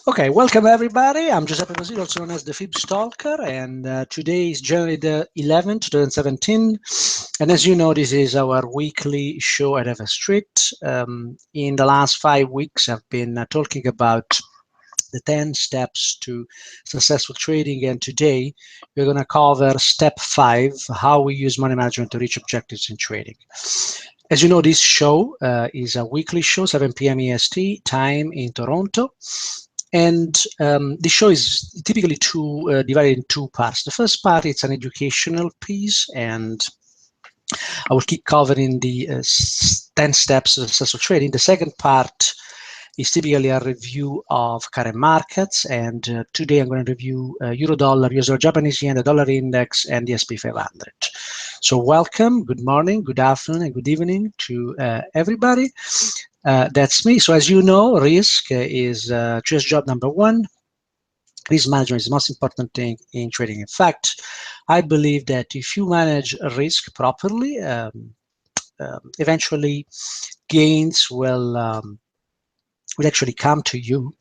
Okay, welcome everybody. I'm Giuseppe Basile, also known as the FibStalker, and today is January the 11th, 2017. And as you know, this is our weekly show at FS Street. In the last 5 weeks, I've been talking about the 10 steps to successful trading, and today we're going to cover step 5, how we use money management to reach objectives in trading. As you know, this show is a weekly show, 7 p.m. EST time in Toronto. And the show is typically divided in 2 parts. The first part is an educational piece, and I will keep covering the 10 steps to successful trading. The second part is typically a review of current markets, and today I'm going to review Euro Dollar, US Dollar, Japanese Yen, the Dollar Index, and the SP 500. So welcome, good morning, good afternoon, and good evening to everybody. That's me. So as you know, risk is just job number 1. Risk management is the most important thing in trading. In fact, I believe that if you manage risk properly, eventually gains will actually come to you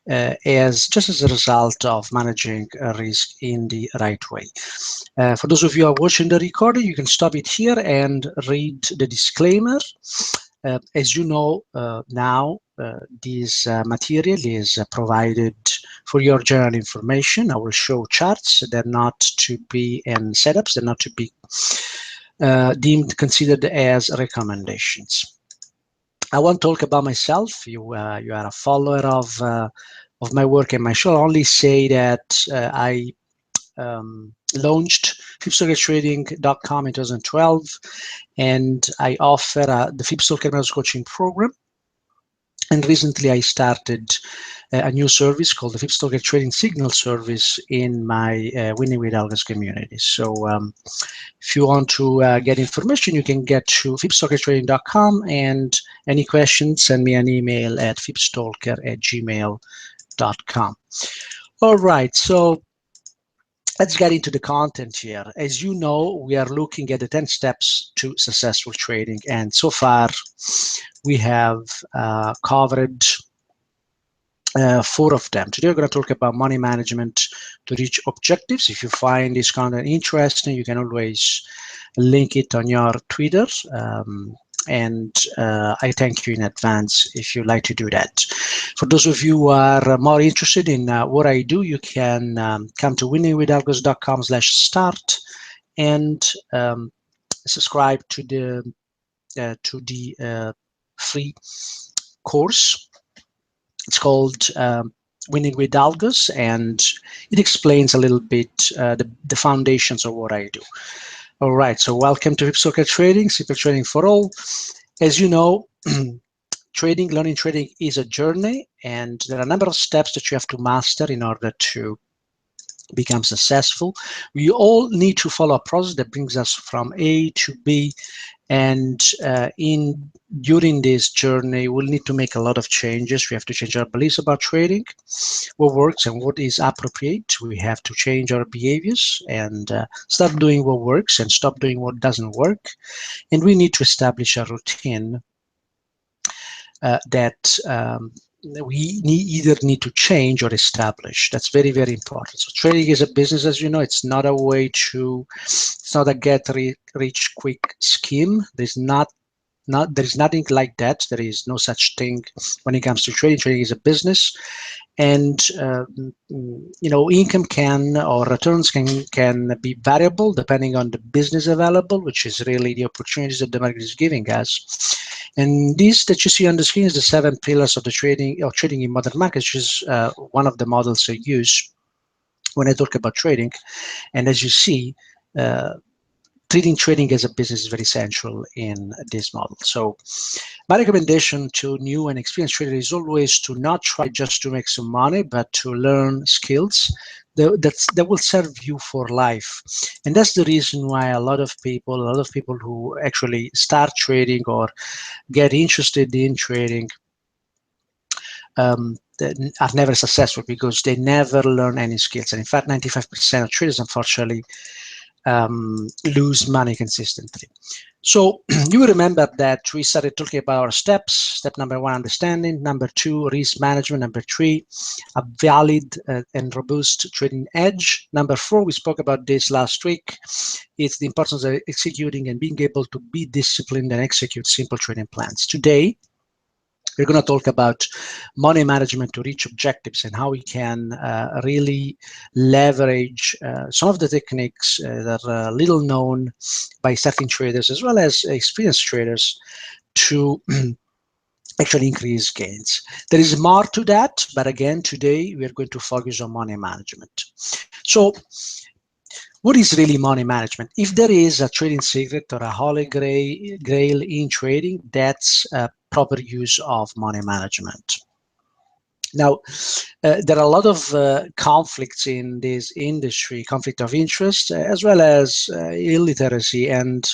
as a result of managing risk in the right way. For those of you who are watching the recording, you can stop it here and read the disclaimer. As you know, now this material is provided for your general information. I will show charts. They're not to be and setups. They're not to be deemed considered as recommendations. I won't talk about myself. You are a follower of my work and my show. I'll only say that I launched FibStalkerTrading.com in 2012, and I offer the FibStalker Methods Coaching Program. And recently I started a new service called the FibStalker Trading Signal Service in my Winning with Algos community. So if you want to get information, you can get to FibStalkerTrading.com, and any questions, send me an email at fibstalker@gmail.com. All right, so let's get into the content here. As you know, we are looking at the 10 steps to successful trading, and so far we have covered 4 of them. Today we're going to talk about money management to reach objectives. If you find this content interesting, you can always link it on your Twitter, and I thank you in advance if you like to do that. For those of you who are more interested in what I do, you can come to winningwithalgos.com/start and subscribe to the free course. It's called Winning with Algos, and it explains a little bit the foundations of what I do. All right, so welcome to FibStalker Trading, Simple Trading for All. As you know, learning trading is a journey, and there are a number of steps that you have to master in order to become successful. We all need to follow a process that brings us from A to B, and during this journey, we'll need to make a lot of changes. We have to change our beliefs about trading, what works and what is appropriate. We have to change our behaviors and start doing what works and stop doing what doesn't work. And we need to establish a routine that we either need to change or establish. That's very, very important. So trading is a business, as you know. It's not a way to, it's not a get-rich quick scheme. There is nothing like that. There is no such thing when it comes to trading. Trading is a business, and income or returns can be variable depending on the business available, which is really the opportunities that the market is giving us. And this that you see on the screen is the 7 pillars of the trading in modern markets, which is one of the models I use when I talk about trading. And as you see, treating trading as a business is very central in this model. So my recommendation to new and experienced traders is always to not try just to make some money, but to learn skills that will serve you for life. And that's the reason why a lot of people who actually start trading or get interested in trading are never successful, because they never learn any skills. And in fact, 95% of traders, unfortunately, lose money consistently. So you will remember that we started talking about our steps. Step number 1, understanding. Number 2, risk management. Number 3, a valid and robust trading edge. Number 4, we spoke about this last week. It's the importance of executing and being able to be disciplined and execute simple trading plans. Today, we're going to talk about money management to reach objectives and how we can really leverage some of the techniques that are little known by starting traders as well as experienced traders to actually increase gains. There is more to that, but again, today we are going to focus on money management. So, what is really money management? If there is a trading secret or a holy grail in trading, that's a proper use of money management. Now, there are a lot of conflicts in this industry, conflict of interest, as well as illiteracy. And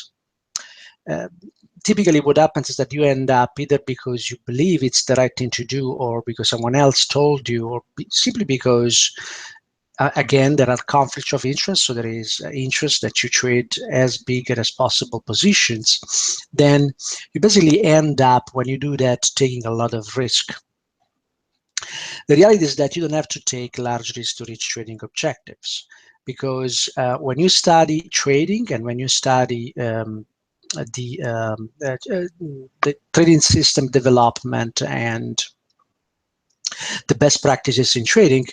typically what happens is that you end up either because you believe it's the right thing to do, or because someone else told you, or simply because again, there are conflicts of interest, so there is interest that you trade as big as possible positions. Then you basically end up, when you do that, taking a lot of risk. The reality is that you don't have to take large risks to reach trading objectives, because when you study trading and when you study the trading system development and the best practices in trading,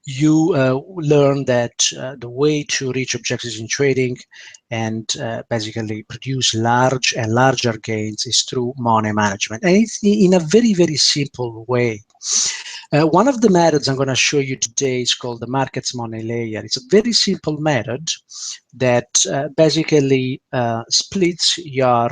you learn that the way to reach objectives in trading and basically produce large and larger gains is through money management. And it's in a very, very simple way. One of the methods I'm going to show you today is called the markets money layer. It's a very simple method that basically splits your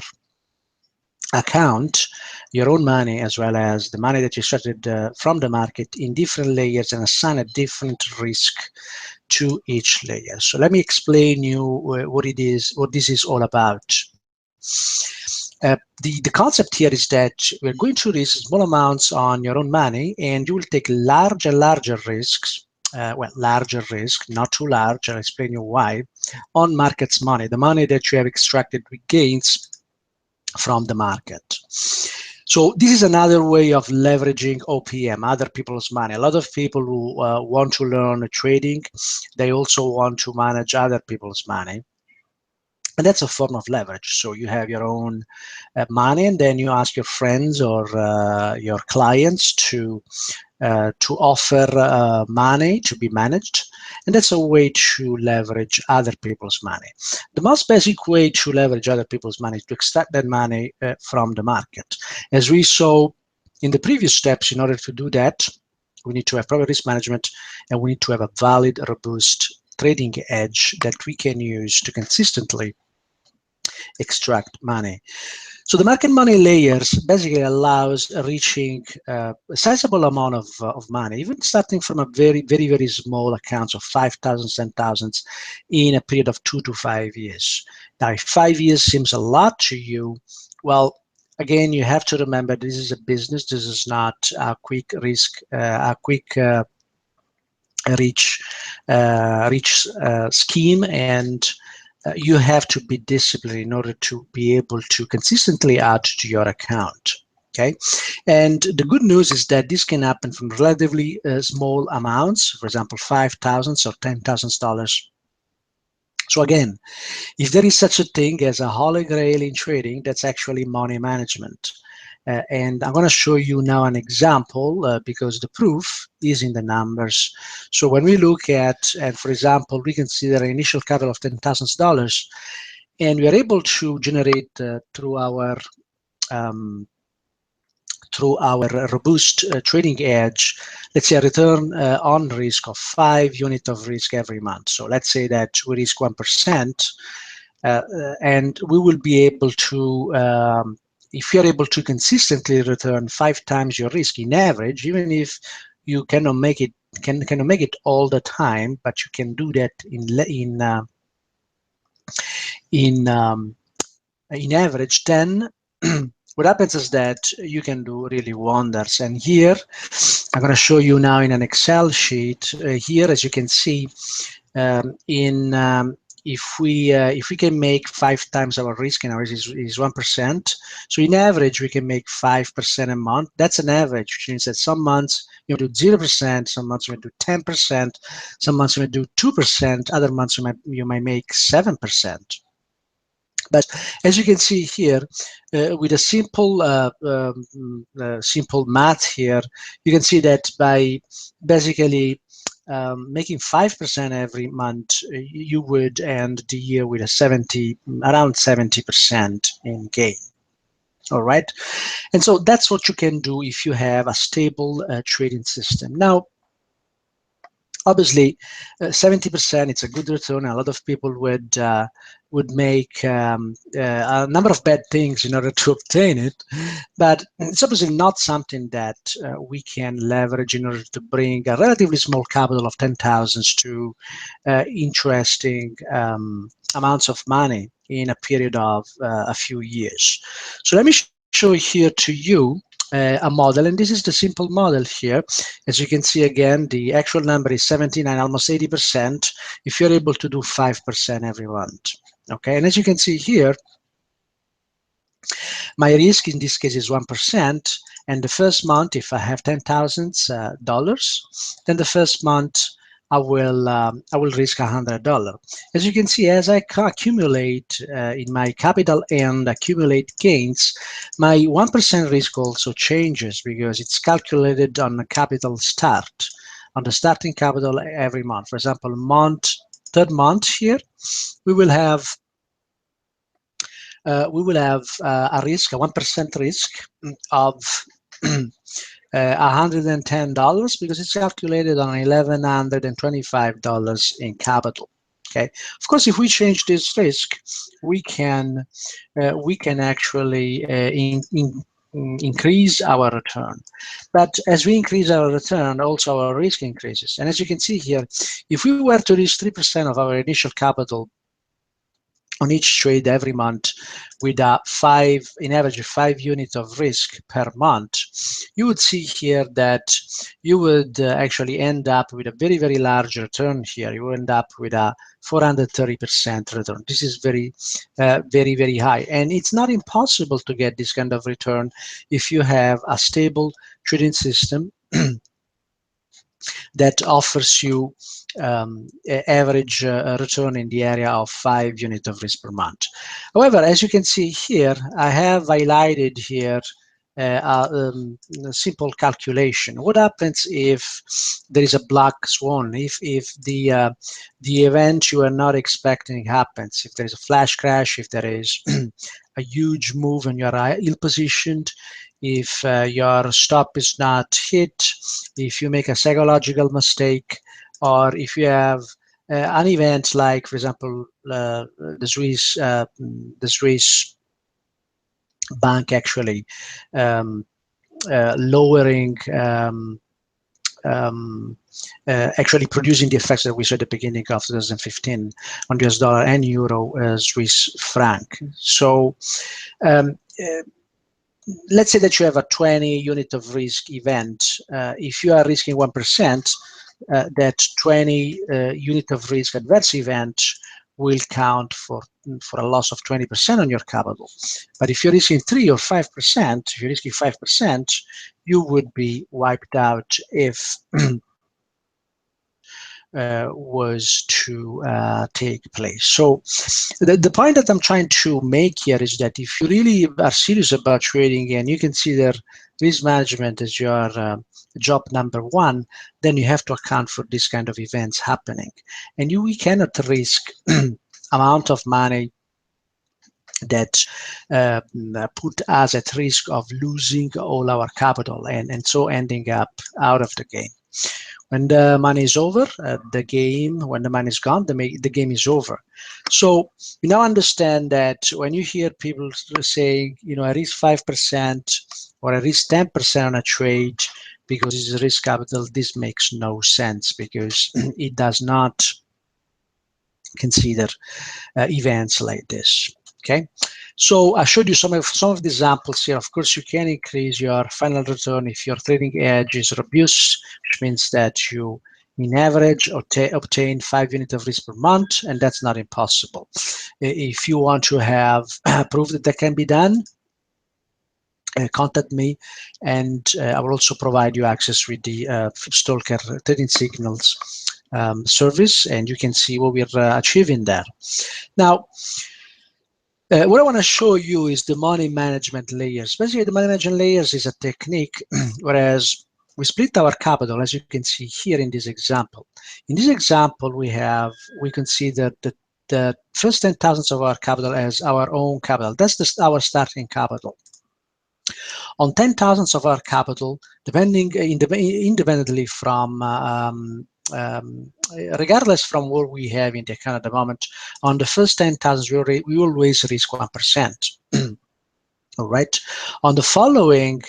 account, your own money, as well as the money that you started from the market, in different layers and assign a different risk to each layer. So let me explain you what this is all about. The concept here is that we're going to risk small amounts on your own money, and you will take larger and larger risks. Well, larger risk, not too large. I'll explain you why. On markets money, the money that you have extracted with gains from the market. So this is another way of leveraging OPM, other people's money. A lot of people who want to learn trading, they also want to manage other people's money. And that's a form of leverage. So you have your own money, and then you ask your friends or your clients to offer money to be managed. And that's a way to leverage other people's money. The most basic way to leverage other people's money is to extract that money from the market. As we saw in the previous steps, in order to do that, we need to have proper risk management, and we need to have a valid, robust trading edge that we can use to consistently extract money. So the market money layers basically allows reaching a sizable amount of money, even starting from a very, very, very small accounts of 5,000, 10,000 in a period of 2 to 5 years. Now, if 5 years seems a lot to you, well, again, you have to remember this is a business. This is not a quick risk, a quick reach scheme, and you have to be disciplined in order to be able to consistently add to your account. Okay, and the good news is that this can happen from relatively small amounts, for example, $5,000 or $10,000. So again, if there is such a thing as a holy grail in trading, that's actually money management. And I'm going to show you now an example because the proof is in the numbers. So when we look at, and for example, we consider an initial capital of $10,000, and we are able to generate through our robust trading edge, let's say a return on risk of 5 units of risk every month. So let's say that we risk 1%, and we will be able to if you're able to consistently return 5 times your risk in average, even if you cannot make it all the time, but you can do that in average, then what happens is that you can do really wonders. And here I'm going to show you now in an Excel sheet. Here, as you can see, in if we can make 5 times our risk, and our risk is 1%, so in average we can make 5% a month. That's an average, which means that some months you do 0%, some months you do 10%, some months you do 2%, other months you might make 7%. But as you can see here, with a simple math here, you can see that by basically making 5% every month, you would end the year with around 70% in gain. All right, and so that's what you can do if you have a stable trading system. Now, obviously, 70%, it's a good return. A lot of people would make a number of bad things in order to obtain it, but it's obviously not something that we can leverage in order to bring a relatively small capital of 10,000 to interesting amounts of money in a period of a few years. So let me show here to you a model, and this is the simple model here. As you can see, again, the actual number is 79, almost 80%, if you're able to do 5% every month. Okay, and as you can see here, my risk in this case is 1%, and the first month, if I have $10,000, then the first month I will risk $100. As you can see, as I accumulate in my capital and accumulate gains, my 1% risk also changes because it's calculated on the capital start, on the starting capital every month. For example, third month here, we will have a risk, a 1% risk of $110 because it's calculated on $1,125 in capital. Okay. Of course, if we change this risk, we can actually increase our return. But as we increase our return, also our risk increases. And as you can see here, if we were to reach 3% of our initial capital on each trade every month with a in average 5 units of risk per month, you would see here that you would actually end up with a very, very large return here. You end up with a 430% return. This is very, very high. And it's not impossible to get this kind of return if you have a stable trading system that offers you average return in the area of 5 units of risk per month. However, as you can see here, I have highlighted here a simple calculation. What happens if there is a black swan? If the event you are not expecting happens, if there is a flash crash, if there is a huge move and you are ill-positioned, if your stop is not hit, if you make a psychological mistake, or if you have an event like, for example, the Swiss bank actually lowering, actually producing the effects that we saw at the beginning of 2015 on US dollar and euro Swiss franc. So let's say that you have a 20 unit of risk event. If you are risking 1%, that 20 unit of risk adverse event will count for a loss of 20% on your capital. But if you're risking 3 or 5%, if you're risking 5%, you would be wiped out if was to take place. So the point that I'm trying to make here is that if you really are serious about trading and you consider risk management as your job number one, then you have to account for this kind of events happening. And we cannot risk amount of money that put us at risk of losing all our capital and so ending up out of the game. When the money is over, when the money is gone, the game is over. So you now understand that when you hear people saying, I risk 5% or I risk 10% on a trade because it's risk capital, this makes no sense because it does not consider events like this. Okay, so I showed you some of the examples here. Of course, you can increase your final return if your trading edge is robust, which means that you in average obtain 5 units of risk per month, and that's not impossible. If you want to have proof that can be done, contact me, and I will also provide you access with the FibStalker Trading Signals service, and you can see what we're achieving there. Now, what I want to show you is the money management layers. Basically, the money management layers is a technique, whereas we split our capital, as you can see here in this example. In this example, we consider the first 10,000 of our capital as our own capital. That's our starting capital. On 10,000 of our capital, depending independently from regardless from what we have in the account at the moment, on the first 10,000 we always risk 1%. All right. On the following,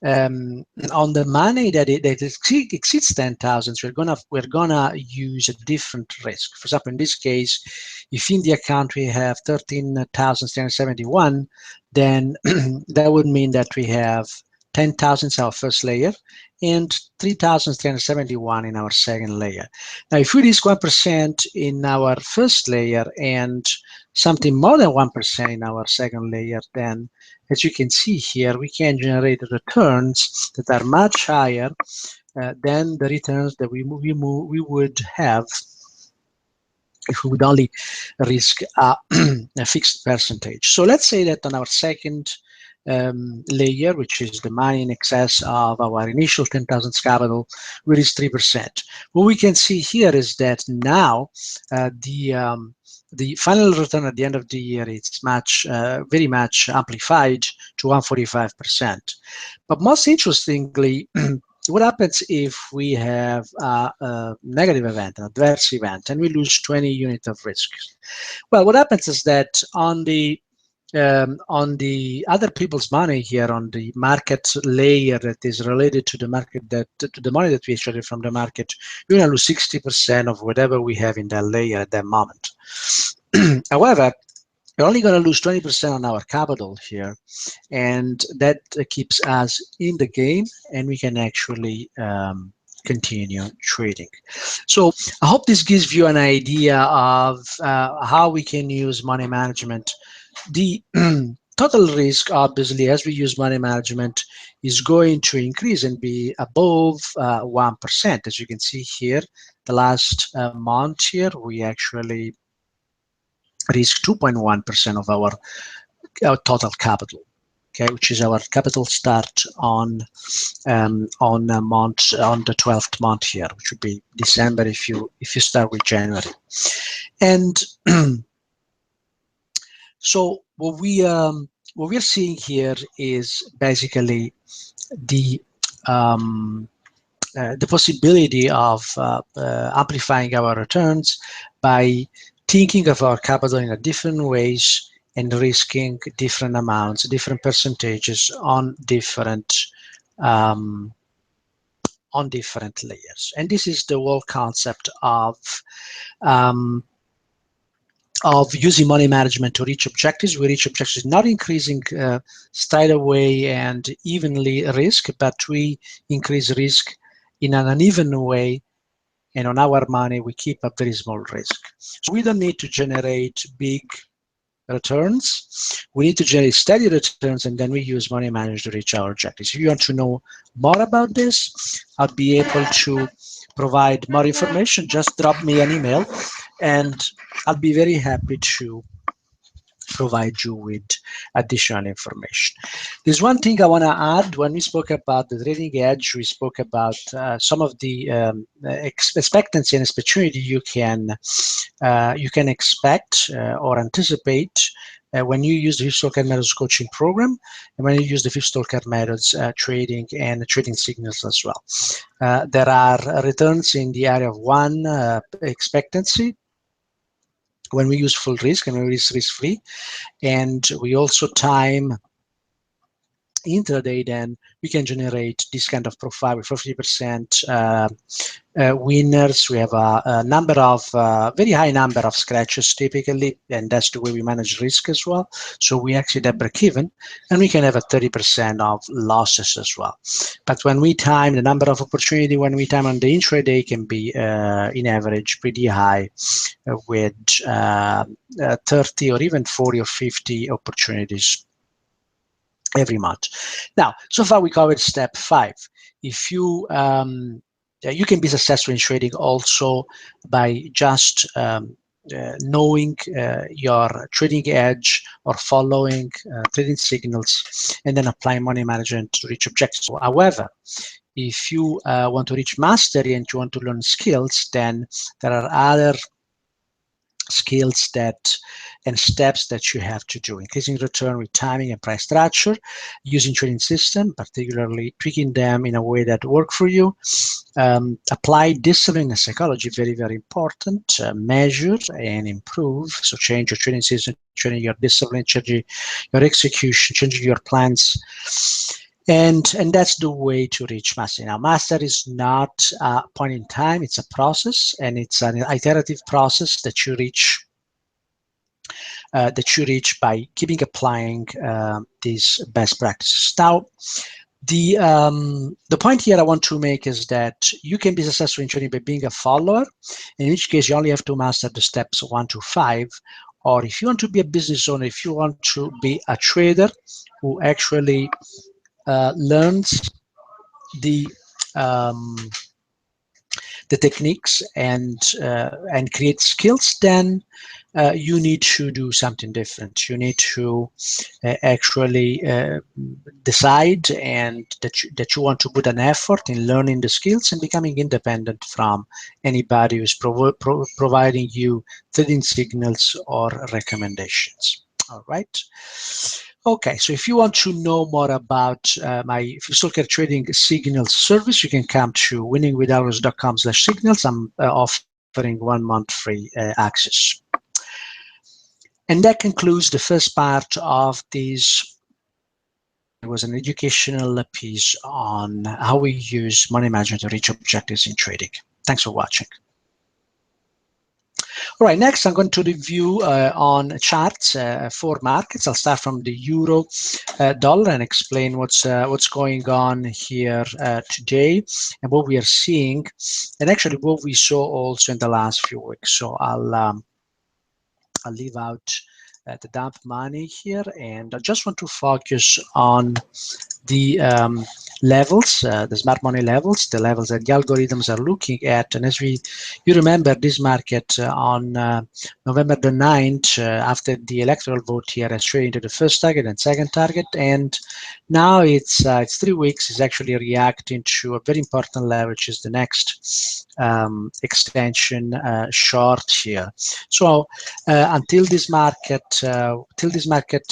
on the money that exceeds 10,000, we're gonna use a different risk. For example, in this case, if in the account we have 13,371, then that would mean that we have 10,000 is our first layer and 3,371 in our second layer. Now, if we risk 1% in our first layer and something more than 1% in our second layer, then as you can see here, we can generate returns that are much higher than the returns that we would have if we would only risk a fixed percentage. So let's say that on our second layer, which is the money in excess of our initial 10,000 capital, we risk 3%. What we can see here is that now the final return at the end of the year is very much amplified to 145%. But most interestingly, what happens if we have a negative event, an adverse event, and we lose 20 units of risk? Well, what happens is that on the other people's money here, on the market layer that is related to the market, to the money that we extracted from the market, we're going to lose 60% of whatever we have in that layer at that moment. However, we're only going to lose 20% on our capital here, and that keeps us in the game, and we can actually continue trading. So I hope this gives you an idea of how we can use money management. The total risk, obviously, as we use money management, is going to increase and be above 1%. As you can see here, the last month here, we actually risk 2.1% of our total capital, okay, which is our capital start on the 12th month here, which would be December if you start with January. And so what we're seeing here is basically the possibility of amplifying our returns by thinking of our capital in a different ways and risking different amounts, different percentages on different layers. And this is the whole concept of using money management to reach objectives. We reach objectives not increasing straight away and evenly risk, but we increase risk in an uneven way, and on our money we keep a very small risk. So we don't need to generate big returns. We need to generate steady returns, and then we use money management to reach our objectives. If you want to know more about this, I'll be able to provide more information. Just drop me an email, and I'll be very happy to provide you with additional information. There's one thing I want to add. When we spoke about the trading edge, we spoke about some of the expectancy and opportunity you can expect or anticipate when you use the FibStalker Methods coaching program, and when you use the FibStalker Methods trading and trading signals as well. There are returns in the area of 1 expectancy when we use full risk and when we use risk-free, and we also time intraday, then we can generate this kind of profile with 50% winners. We have a number of very high number of scratches typically, and that's the way we manage risk as well. So we actually have break even, and we can have a 30% of losses as well. But when we time the number of opportunity, when we time on the intraday, can be in average pretty high, with 30 or even 40 or 50 opportunities every month. Now, so far we covered step 5. If you you can be successful in trading also by just knowing your trading edge or following trading signals and then applying money management to reach objectives. However, if you want to reach mastery and you want to learn skills, then there are other skills and steps that you have to do. Increasing return with timing and price structure, using trading system, particularly tweaking them in a way that work for you. Apply discipline and psychology, very, very important. Measure and improve. So change your trading system, changing your discipline, changing your execution, changing your plans. And that's the way to reach mastery. Now, mastery is not a point in time, it's a process, and it's an iterative process that you reach by keeping applying these best practices. Now, the point here I want to make is that you can be successful in trading by being a follower, in which case you only have to master the steps 1 to 5. Or if you want to be a business owner, if you want to be a trader who actually learns the techniques and create skills, then you need to do something different. You need to actually decide and that you want to put an effort in learning the skills and becoming independent from anybody who's providing you trading signals or recommendations. All right. Okay, so if you want to know more about my FibStalker trading signals service, you can come to winningwitharrows.com/signals. I'm offering 1 month free access. And that concludes the first part of this. It was an educational piece on how we use money management to reach objectives in trading. Thanks for watching. All right, next I'm going to review on charts for markets. I'll start from the euro dollar and explain what's going on here today and what we are seeing, and actually what we saw also in the last few weeks. So I'll leave out the dump money here, and I just want to focus on the levels, the smart money levels, the levels that the algorithms are looking at. And as you remember, this market on November the 9th, after the electoral vote here, has traded into the first target and second target, and now it's 3 weeks, is actually reacting to a very important level, which is the next extension short here. So until this market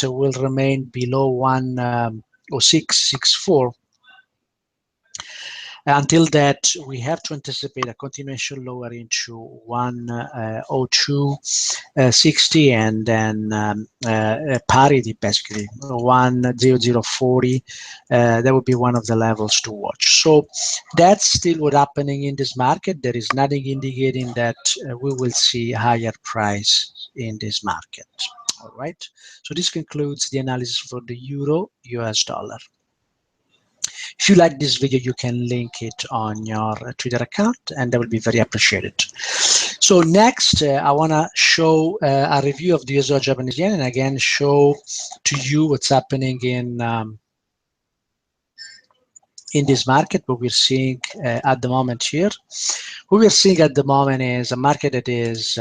will remain below 106.64. Until that, we have to anticipate a continuation lower into 102.60 and then parity, basically 100.40. That would be one of the levels to watch. So that's still what's happening in this market. There is nothing indicating that we will see higher price in this market. All right. So this concludes the analysis for the euro US dollar. If you like this video, you can link it on your Twitter account, and that will be very appreciated. So next, I want to show a review of the US dollar Japanese yen, and again show to you what's happening in this market. What we're seeing at the moment here. What we're seeing at the moment is a market that is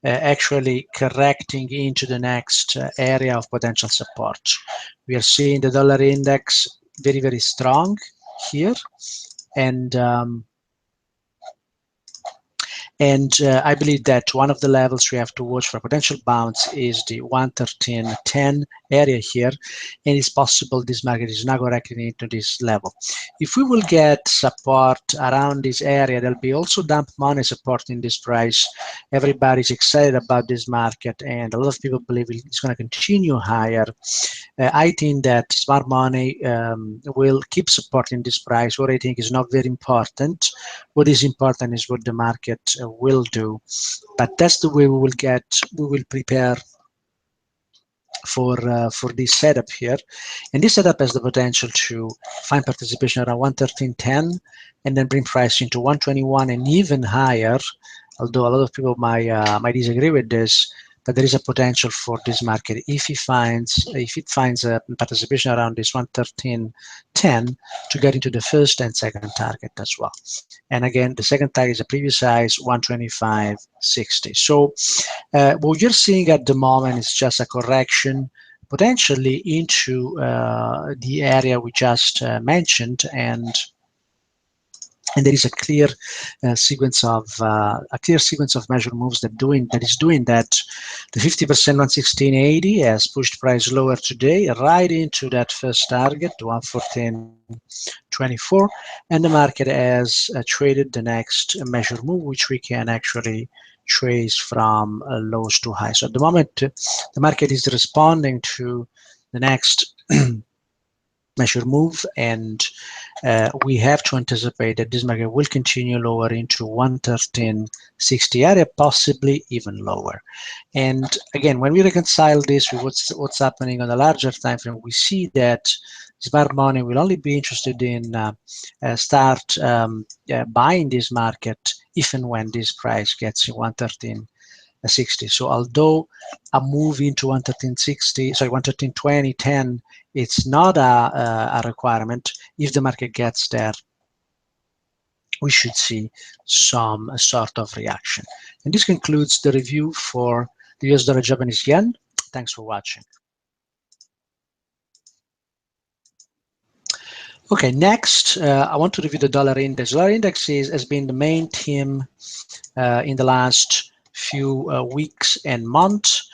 actually correcting into the next area of potential support. We are seeing the dollar index very, very strong here, and And I believe that one of the levels we have to watch for potential bounce is the 113.10 area here, and it's possible this market is now correcting into this level. If we will get support around this area, there'll be also dump money supporting this price. Everybody's excited about this market, and a lot of people believe it's going to continue higher. I think that smart money will keep supporting this price. What I think is not very important. What is important is what the market will do. But that's the way we will prepare for this setup here. And this setup has the potential to find participation around 113.10 and then bring price into 121 and even higher, although a lot of people might disagree with this. But there is a potential for this market if it finds a participation around this 113.10 to get into the first and second target as well. And again, the second target is a previous size 125.60. So what you're seeing at the moment is just a correction potentially into the area we just mentioned, and there is a clear sequence of measure moves that is doing that. The 50% 116.80 has pushed price lower today, right into that first target, 114.24, and the market has traded the next measure move, which we can actually trace from lows to highs. So at the moment, the market is responding to the next measure move, and we have to anticipate that this market will continue lower into 113.60 area, possibly even lower. And again, when we reconcile this with what's happening on a larger time frame, we see that smart money will only be interested in start buying this market if and when this price gets in 113.60. So although a move into 113.20, 10, it's not a requirement. If the market gets there, we should see some sort of reaction. And this concludes the review for the US dollar Japanese yen. Thanks for watching. Okay, next, I want to review the dollar index. Dollar index has been the main theme in the last few weeks and months.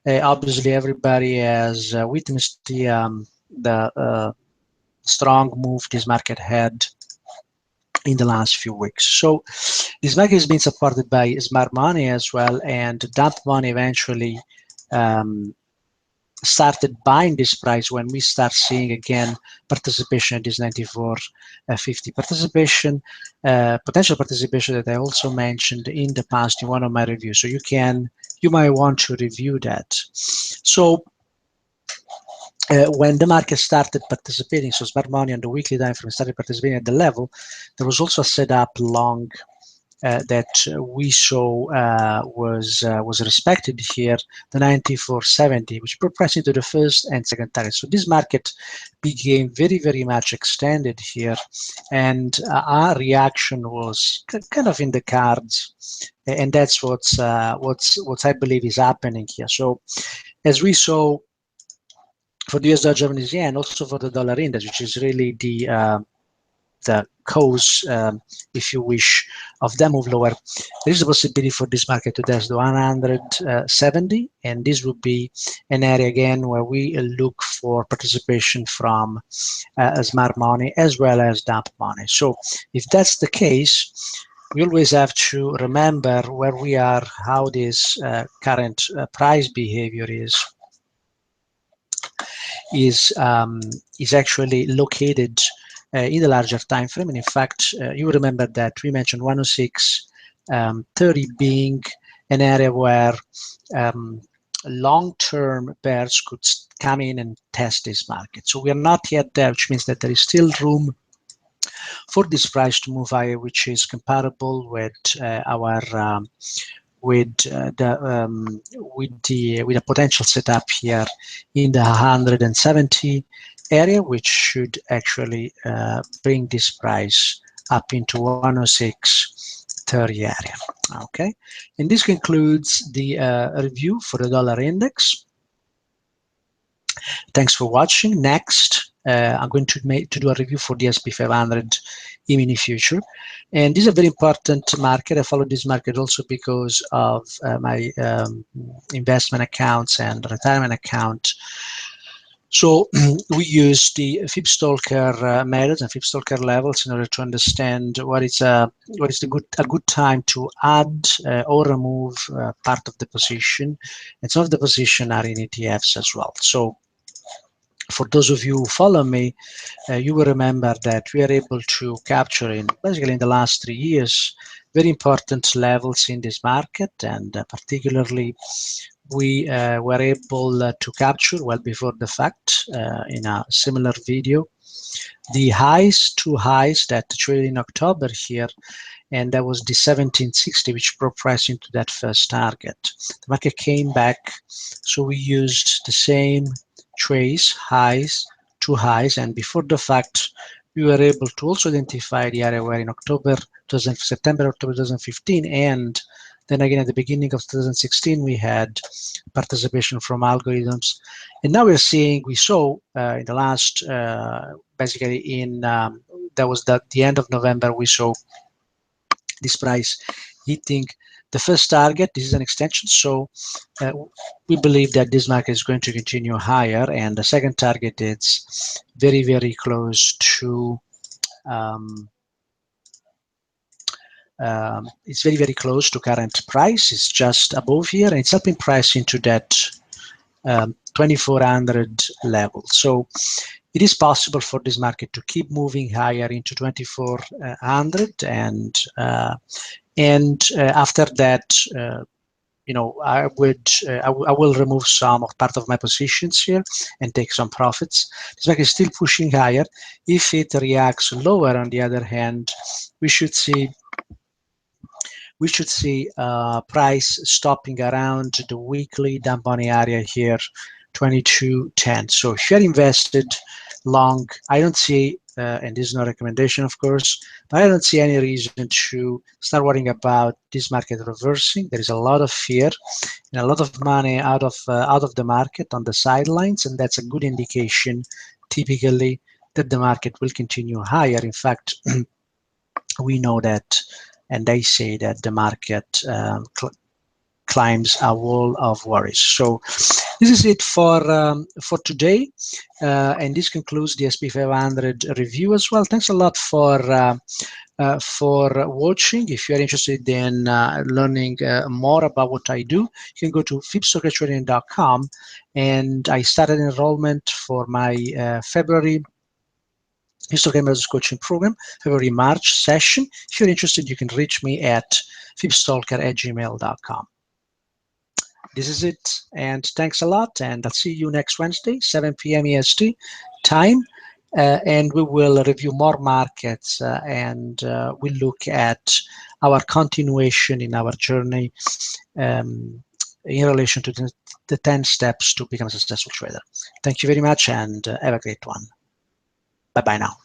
Obviously, everybody has witnessed the strong move this market had in the last few weeks. So this market has been supported by smart money as well, and dump money eventually started buying this price when we start seeing again participation at this 94.50 participation, potential participation that I also mentioned in the past in one of my reviews. So you might want to review that. So when the market started participating, so smart money on the weekly time frame started participating at the level, there was also a setup long that we saw was respected here, the 94.70, which progressed into the first and second target. So this market became very, very much extended here, and our reaction was kind of in the cards, and that's what I believe is happening here. So as we saw for the US dollar Japanese yen, also for the dollar index, which is really the cause, if you wish, of the move lower, there is a possibility for this market to test the 170, and this would be an area again where we look for participation from smart money as well as dump money. So if that's the case, we always have to remember where we are, how this current price behavior is actually located in the larger time frame. And in fact, you remember that we mentioned 106.30 being an area where long-term bears could come in and test this market. So we are not yet there, which means that there is still room for this price to move higher, which is comparable with our with a potential setup here in the 170 area, which should actually bring this price up into 106.30 area. Okay, and this concludes the review for the dollar index. Thanks for watching. Next, I'm going to do a review for the SP 500 E-mini future. And this is a very important market. I follow this market also because of my investment accounts and retirement account. So we use the FibStalker methods and FibStalker levels in order to understand what is a good time to add or remove part of the position. And some of the position are in ETFs as well. So for those of you who follow me, you will remember that we are able to capture basically in the last 3 years very important levels in this market, and particularly we were able to capture well before the fact in a similar video the two highs that traded in October here, and that was the 1760, which brought price into that first target. The market came back, so we used the same trace two highs, and before the fact we were able to also identify the area where in September, October 2015, and then again at the beginning of 2016 we had participation from algorithms, and now we saw in the last basically in that was the end of November, we saw this price hitting the first target. This is an extension, so we believe that this market is going to continue higher, and the second target is very, very close to it's very, very close to current price. It's just above here, and it's helping price into that 2400 level. So it is possible for this market to keep moving higher into 2400, and after that, I will remove some of part of my positions here and take some profits. This market is still pushing higher. If it reacts lower, on the other hand, we should see price stopping around the weekly dump money area here, 2210. So if you're invested long, I don't see, and this is no recommendation, of course, but I don't see any reason to start worrying about this market reversing. There is a lot of fear and a lot of money out of the market on the sidelines, and that's a good indication, typically, that the market will continue higher. In fact, we know that, and they say that the market climbs a wall of worries. So this is it for today, and this concludes the SP 500 review as well. Thanks a lot for watching. If you are interested in learning more about what I do, you can go to FibStalkerTrading.com, and I started enrollment for my February FibStalker Emergency Coaching Program, February-March session. If you're interested, you can reach me at FibStalker@gmail.com. This is it, and thanks a lot, and I'll see you next Wednesday, 7 p.m. EST time, and we will review more markets, and we'll look at our continuation in our journey in relation to the 10 steps to become a successful trader. Thank you very much, and have a great one. Bye-bye now.